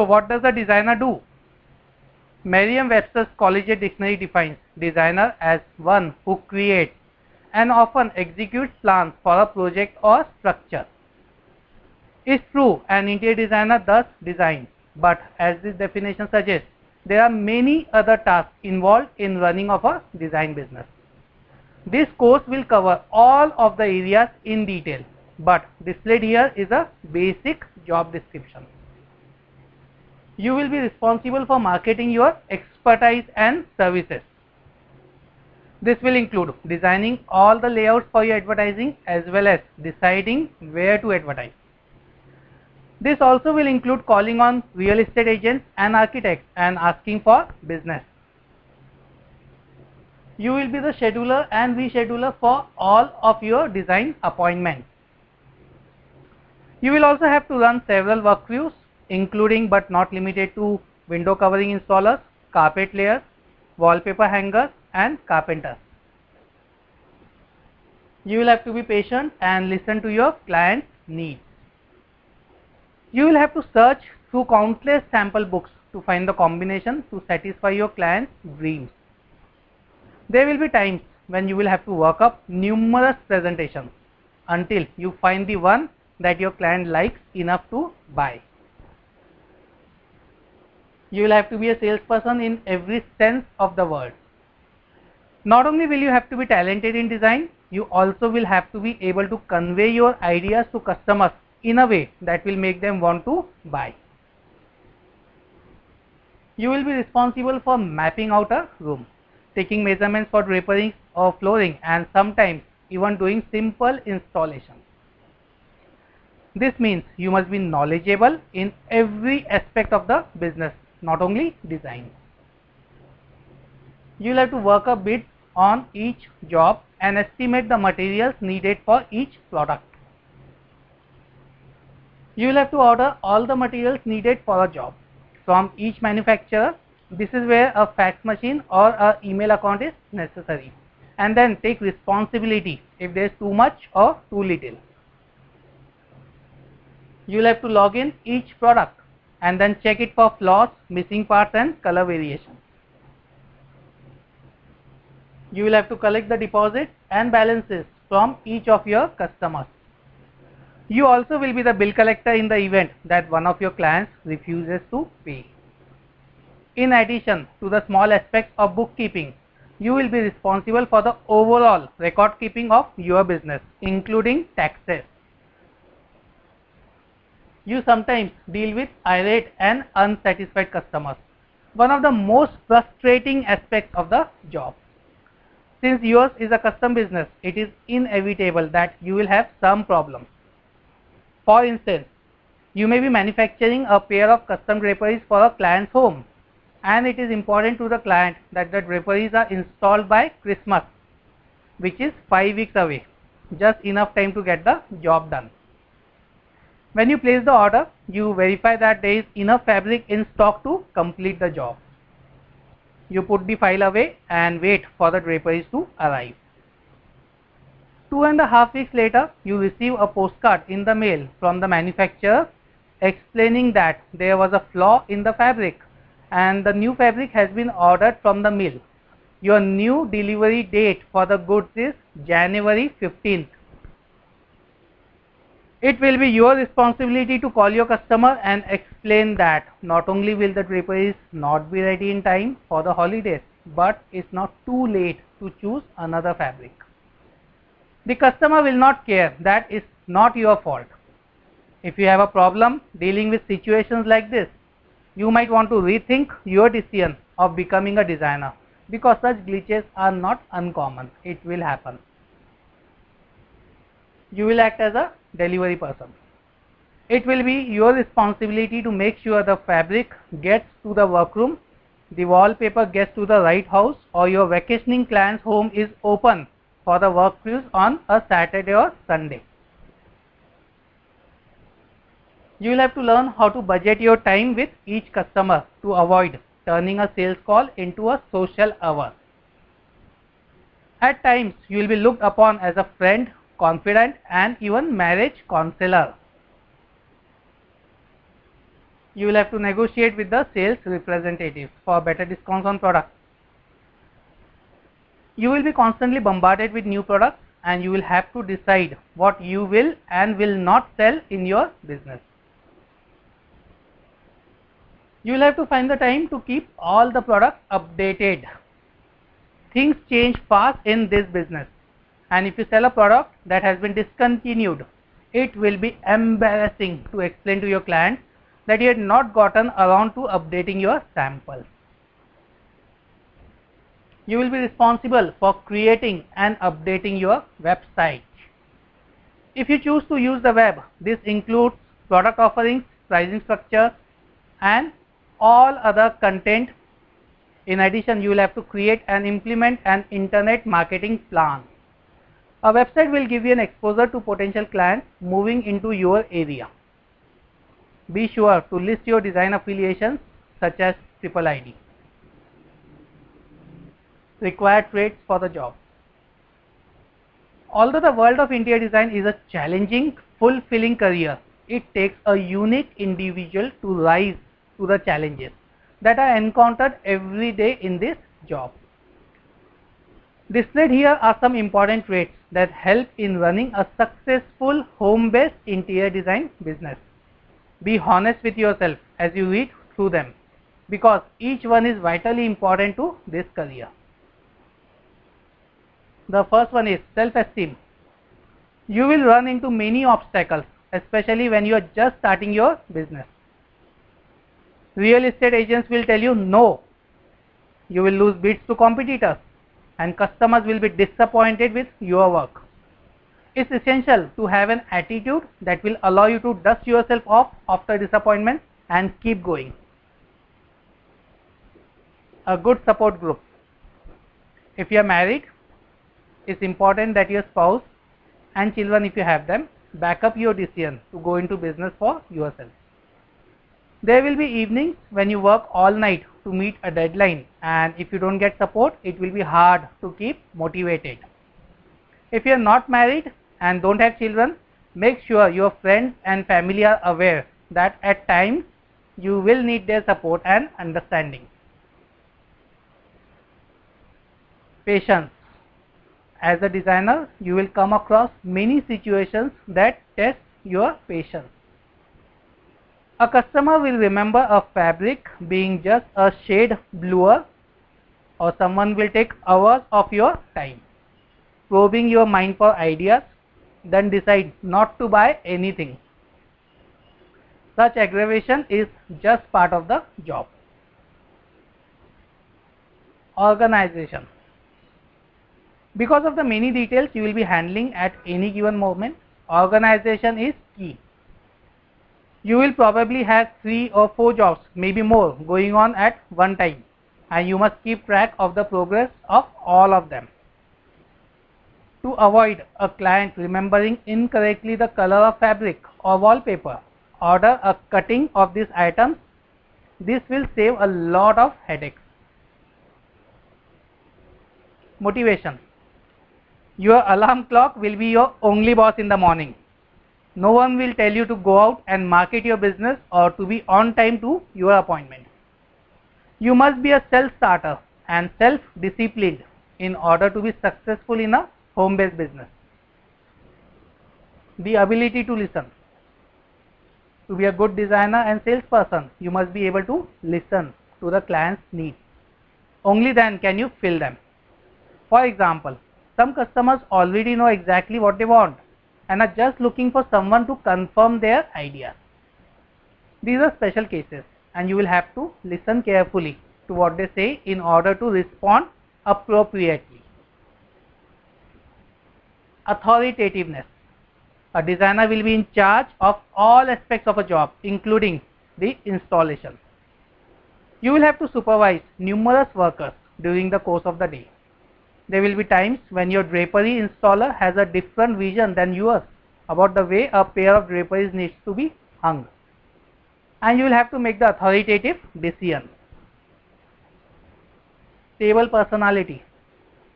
what does the designer do? Merriam-Webster's Collegiate Dictionary defines designer as one who creates and often executes plans for a project or structure. It's true, an interior designer does design, but as this definition suggests, there are many other tasks involved in running of a design business. This course will cover all of the areas in detail, but displayed here is a basic job description. You will be responsible for marketing your expertise and services. This will include designing all the layouts for your advertising as well as deciding where to advertise. This also will include calling on real estate agents and architects and asking for business. You will be the scheduler and rescheduler for all of your design appointments. You will also have to run several work crews, including but not limited to window covering installers, carpet layers, wallpaper hangers, and carpenters. You will have to be patient and listen to your client's needs. You will have to search through countless sample books to find the combination to satisfy your client's dreams. There will be times when you will have to work up numerous presentations until you find the one that your client likes enough to buy. You will have to be a salesperson in every sense of the word. Not only will you have to be talented in design, you also will have to be able to convey your ideas to customers in a way that will make them want to buy. You will be responsible for mapping out a room, taking measurements for draperies or flooring, and sometimes even doing simple installations. This means you must be knowledgeable in every aspect of the business, not only design. You will have to work up bids on each job and estimate the materials needed for each product. You will have to order all the materials needed for a job from each manufacturer. This is where a fax machine or a email account is necessary, and then take responsibility if there is too much or too little. You will have to log in each product and then check it for flaws, missing parts, and color variations. You will have to collect the deposits and balances from each of your customers. You also will be the bill collector in the event that one of your clients refuses to pay. In addition to the small aspects of bookkeeping, you will be responsible for the overall record keeping of your business, including taxes. You sometimes deal with irate and unsatisfied customers, one of the most frustrating aspects of the job. Since yours is a custom business, it is inevitable that you will have some problems. For instance, you may be manufacturing a pair of custom draperies for a client's home, and it is important to the client that the draperies are installed by Christmas, which is 5 weeks away, just enough time to get the job done. When you place the order, you verify that there is enough fabric in stock to complete the job. You put the file away and wait for the draperies to arrive. 2.5 weeks later, you receive a postcard in the mail from the manufacturer explaining that there was a flaw in the fabric and the new fabric has been ordered from the mill. Your new delivery date for the goods is January 15th. It will be your responsibility to call your customer and explain that not only will the draperies not be ready in time for the holidays, but it's not too late to choose another fabric. The customer will not care, that is not your fault. If you have a problem dealing with situations like this, you might want to rethink your decision of becoming a designer, because such glitches are not uncommon. It will happen. You will act as a delivery person. It will be your responsibility to make sure the fabric gets to the workroom, the wallpaper gets to the right house, or your vacationing client's home is open for the work crews on a Saturday or Sunday. You will have to learn how to budget your time with each customer to avoid turning a sales call into a social hour. At times, you will be looked upon as a friend, confidant, and even marriage counselor. You will have to negotiate with the sales representatives for better discounts on products. You will be constantly bombarded with new products and you will have to decide what you will and will not sell in your business. You will have to find the time to keep all the products updated. Things change fast in this business, and if you sell a product that has been discontinued, it will be embarrassing to explain to your client that you had not gotten around to updating your samples. You will be responsible for creating and updating your website. If you choose to use the web, this includes product offerings, pricing structure, and all other content. In addition, you will have to create and implement an internet marketing plan. A website will give you an exposure to potential clients moving into your area. Be sure to list your design affiliations such as Triple ID. Required traits for the job. Although the world of interior design is a challenging, fulfilling career, it takes a unique individual to rise to the challenges that are encountered every day in this job. Displayed here are some important traits that help in running a successful home-based interior design business. Be honest with yourself as you read through them, because each one is vitally important to this career. The first one is self-esteem. You will run into many obstacles, especially when you are just starting your business. Real estate agents will tell you no. You will lose bids to competitors, and customers will be disappointed with your work. It's essential to have an attitude that will allow you to dust yourself off after disappointment and keep going. A good support group. If you are married, it's important that your spouse and children, if you have them, back up your decision to go into business for yourself. There will be evenings when you work all night to meet a deadline, and if you don't get support, it will be hard to keep motivated. If you are not married and don't have children, make sure your friends and family are aware that at times you will need their support and understanding. Patience. As a designer, you will come across many situations that test your patience. A customer will remember a fabric being just a shade bluer, or someone will take hours of your time probing your mind for ideas, then decide not to buy anything. Such aggravation is just part of the job. Organization. Because of the many details you will be handling at any given moment, organization is key. You will probably have 3 or 4 jobs, maybe more, going on at one time, and you must keep track of the progress of all of them. To avoid a client remembering incorrectly the color of fabric or wallpaper, order a cutting of these items. This will save a lot of headaches. Motivation. Your alarm clock will be your only boss in the morning. No one will tell you to go out and market your business or to be on time to your appointment. You must be a self-starter and self-disciplined in order to be successful in a home-based business. The ability to listen. To be a good designer and salesperson, you must be able to listen to the client's needs. Only then can you fill them. For example, some customers already know exactly what they want and are just looking for someone to confirm their ideas. These are special cases, and you will have to listen carefully to what they say in order to respond appropriately. Authoritativeness. A designer will be in charge of all aspects of a job, including the installation. You will have to supervise numerous workers during the course of the day. There will be times when your drapery installer has a different vision than yours about the way a pair of draperies needs to be hung, and you will have to make the authoritative decision. Stable personality.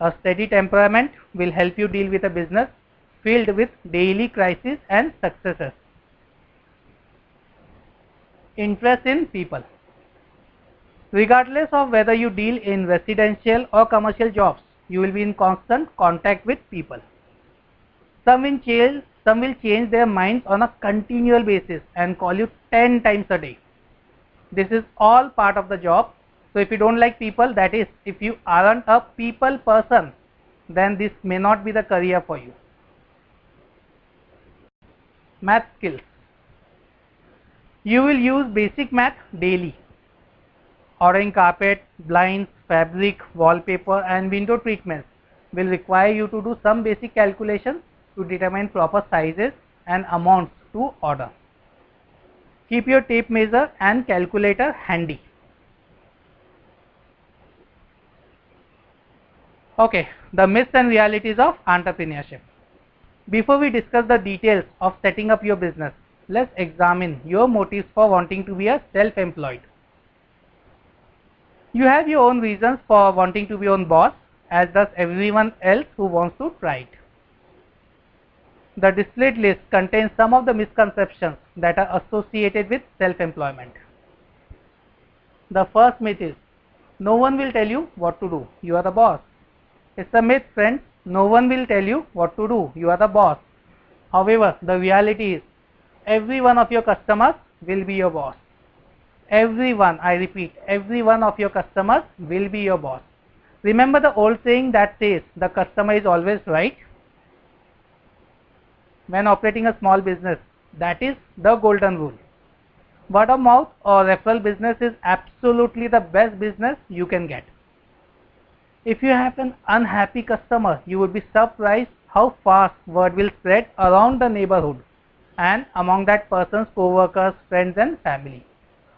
A steady temperament will help you deal with a business filled with daily crises and successes. interest in people. Regardless of whether you deal in residential or commercial jobs, you will be in constant contact with people. Some will change their minds on a continual basis and call you 10 times a day. This is all part of the job. So if you don't like people, that is, if you aren't a people person, then this may not be the career for you. Math skills. You will use basic math daily. Ordering carpet, blinds, fabric, wallpaper and window treatments will require you to do some basic calculations to determine proper sizes and amounts to order. Keep your tape measure and calculator handy. Okay, the myths and realities of entrepreneurship. Before we discuss the details of setting up your business, let's examine your motives for wanting to be a self-employed. You have your own reasons for wanting to be your own boss, as does everyone else who wants to try it. The displayed list contains some of the misconceptions that are associated with self-employment. The first myth is, no one will tell you what to do, you are the boss. It's a myth, friends. No one will tell you what to do, you are the boss. However, the reality is, every one of your customers will be your boss. Everyone, I repeat, every one of your customers will be your boss. Remember the old saying that says, the customer is always right? When operating a small business, that is the golden rule. Word of mouth or referral business is absolutely the best business you can get. If you have an unhappy customer, you would be surprised how fast word will spread around the neighborhood and among that person's co-workers, friends and family.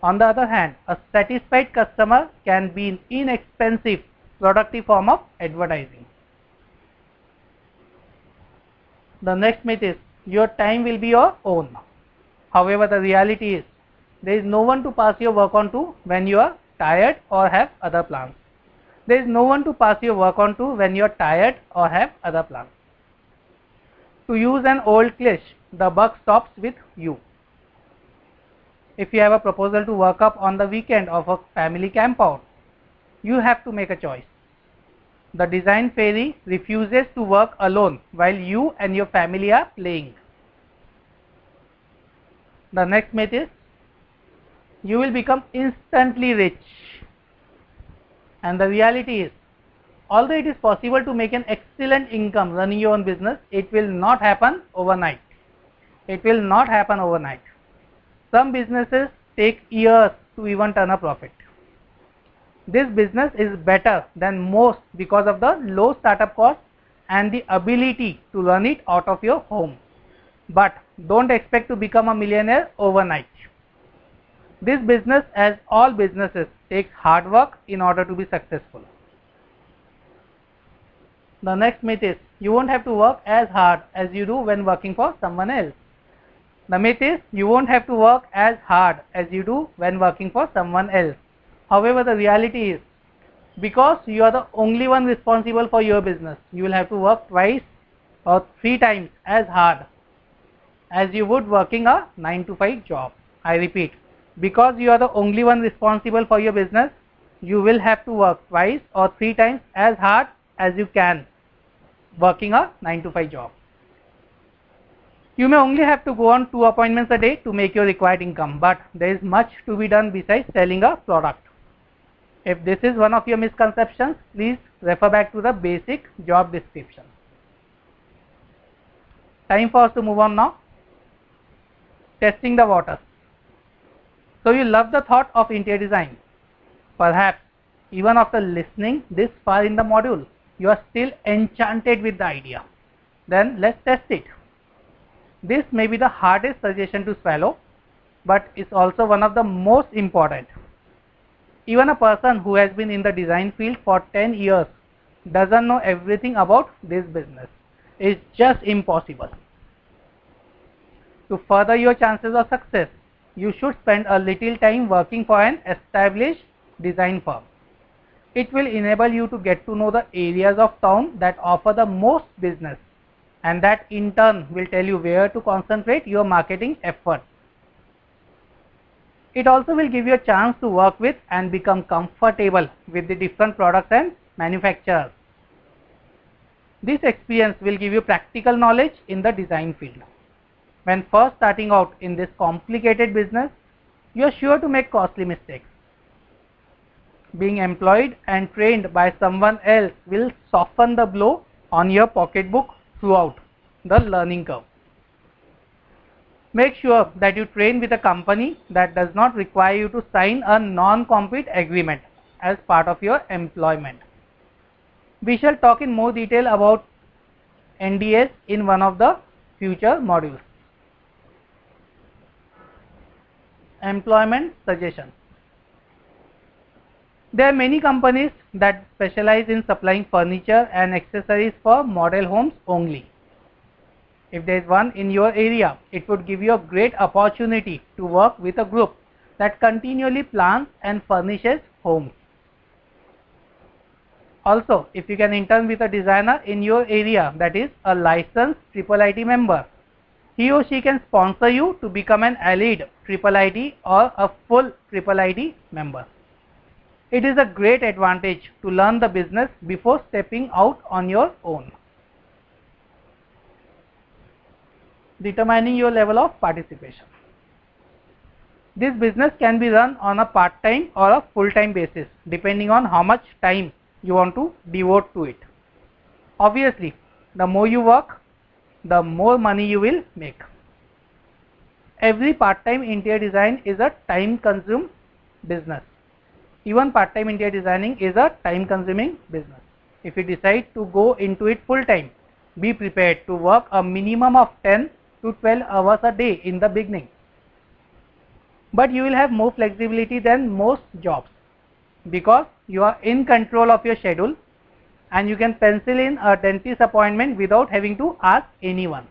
On the other hand, a satisfied customer can be an inexpensive, productive form of advertising. The next myth is, your time will be your own. However, the reality is, there is no one to pass your work on to when you are tired or have other plans. There is no one to pass your work on to when you are tired or have other plans. To use an old cliche, the buck stops with you. If you have a proposal to work up on the weekend of a family campout, you have to make a choice. The design fairy refuses to work alone while you and your family are playing. The next myth is, you will become instantly rich. And the reality is, although it is possible to make an excellent income running your own business, it will not happen overnight. It will not happen overnight. Some businesses take years to even turn a profit. This business is better than most because of the low startup cost and the ability to run it out of your home. But don't expect to become a millionaire overnight. This business, as all businesses, takes hard work in order to be successful. The next myth is, you won't have to work as hard as you do when working for someone else. The myth is, you won't have to work as hard as you do when working for someone else. However, the reality is, because you are the only one responsible for your business, you will have to work twice or 3 times as hard as you would working a 9-to-5 job. I repeat, because you are the only one responsible for your business, you will have to work twice or 3 times as hard as you can working a 9-to-5 job. You may only have to go on 2 appointments a day to make your required income, but there is much to be done besides selling a product. If this is one of your misconceptions, please refer back to the basic job description. Time for us to move on now. Testing the waters. So you love the thought of interior design. Perhaps even after listening this far in the module, you are still enchanted with the idea. Then let's test it. This may be the hardest suggestion to swallow, but it's also one of the most important. Even a person who has been in the design field for 10 years doesn't know everything about this business. It's just impossible. To further your chances of success, you should spend a little time working for an established design firm. It will enable you to get to know the areas of town that offer the most business, and that in turn will tell you where to concentrate your marketing efforts. It also will give you a chance to work with and become comfortable with the different products and manufacturers. This experience will give you practical knowledge in the design field. When first starting out in this complicated business, you are sure to make costly mistakes. Being employed and trained by someone else will soften the blow on your pocketbook throughout the learning curve. Make sure that you train with a company that does not require you to sign a non-compete agreement as part of your employment. We shall talk in more detail about NDAs in one of the future modules. Employment suggestions. There are many companies that specialize in supplying furniture and accessories for model homes only. If there is one in your area, it would give you a great opportunity to work with a group that continually plans and furnishes homes. Also, if you can intern with a designer in your area that is a licensed IIIT member, he or she can sponsor you to become an allied IIIT or a full IIIT member. It is a great advantage to learn the business before stepping out on your own. Determining your level of participation. This business can be run on a part-time or a full-time basis depending on how much time you want to devote to it. Obviously, the more you work, the more money you will make. Every part-time interior design is a time-consuming business. Even part-time interior designing is a time-consuming business. If you decide to go into it full-time, be prepared to work a minimum of 10 to 12 hours a day in the beginning. But you will have more flexibility than most jobs because you are in control of your schedule and you can pencil in a dentist appointment without having to ask anyone.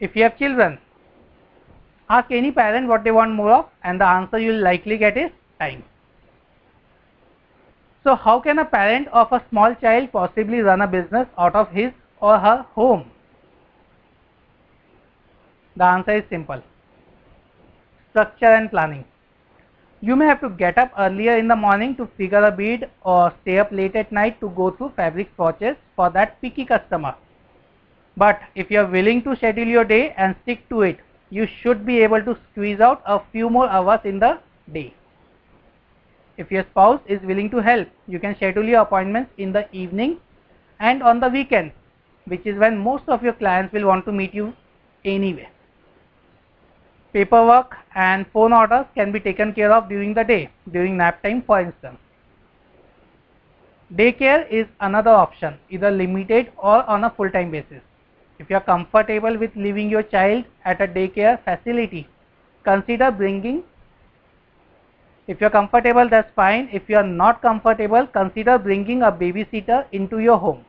If you have children, ask any parent what they want more of and the answer you will likely get is time. So how can a parent of a small child possibly run a business out of his or her home? The answer is simple. Structure and planning. You may have to get up earlier in the morning to figure a bead or stay up late at night to go through fabric swatches for that picky customer. But if you are willing to schedule your day and stick to it, you should be able to squeeze out a few more hours in the day. If your spouse is willing to help, you can schedule your appointments in the evening and on the weekend, which is when most of your clients will want to meet you anyway. Paperwork and phone orders can be taken care of during the day, during nap time for instance. Daycare is another option, either limited or on a full-time basis. If you are comfortable with leaving your child at a daycare facility, consider bringing. If you are comfortable, that's fine. If you are not comfortable, consider bringing a babysitter into your home.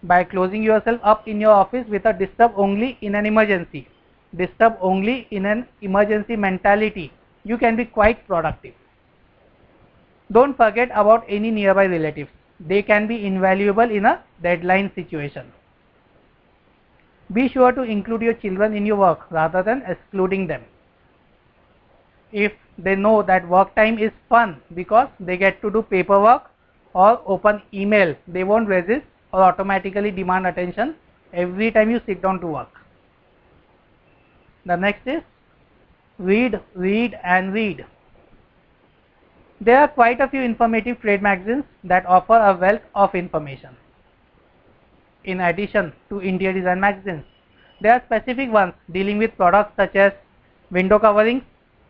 By closing yourself up in your office with a disturb only in an emergency, disturb only in an emergency mentality, you can be quite productive. Don't forget about any nearby relatives. They can be invaluable in a deadline situation. Be sure to include your children in your work rather than excluding them. If they know that work time is fun because they get to do paperwork or open email, they won't resist or automatically demand attention every time you sit down to work. The next is read, read and read. There are quite a few informative trade magazines that offer a wealth of information. In addition to interior design magazines, there are specific ones dealing with products such as window coverings,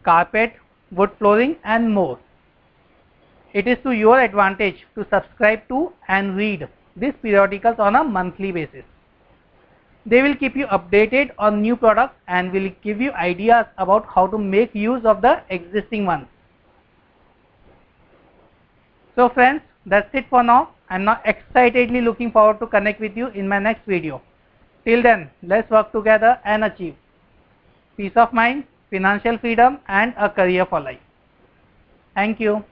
carpet, wood flooring and more. It is to your advantage to subscribe to and read these periodicals on a monthly basis. They will keep you updated on new products and will give you ideas about how to make use of the existing ones. So friends, that's it for now. I'm now excitedly looking forward to connect with you in my next video. Till then, let's work together and achieve peace of mind, financial freedom and a career for life. Thank you.